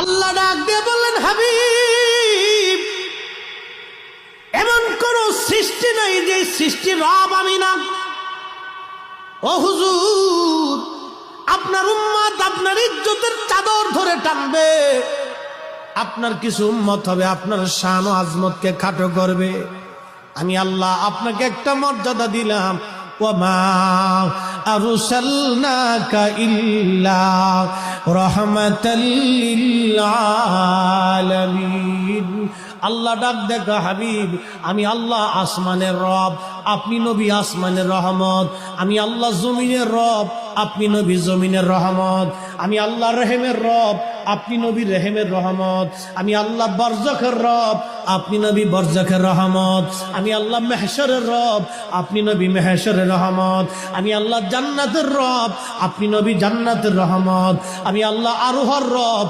আল্লাহ ডাক দিয়ে বললেন, হাবিব, এমন কোন সৃষ্টি নাই যে সৃষ্টি রব আমি না। ও হুজুর, আপনার উম্মত আপনার ইজ্জতের চাদর ধরে টানবে, আপনার কিছু উম্মত হবে আপনার শান ও আজমতকে খাটো করবে। আমি আল্লাহ আপনাকে একটা মর্যাদা দিলাম, ওয়ামা আরসালনাকা ইল্লা রাহমাতাল লিল আলামিন। আল্লাহ ডাক দেখা, হাবিব, আমি আল্লাহ আসমানের রব, আপনি নবী আসমানের রহমত। আমি আল্লাহ জমিনের রব, আপনি নবী জমিনের রহমত। আমি আল্লাহ রহিমের রব, আপনি নবী রহিমের রহমত। আমি আল্লাহ বরজখের রব, আপনি নবী বরজখের রহমত। আমি আল্লাহ মেহশরের রব, আপনি নবী মেহশরের রহমত। আমি আল্লাহ জান্নাতের রব, আপনি নবী জান্নাতের রহমত। আমি আল্লাহ আরোহর রব,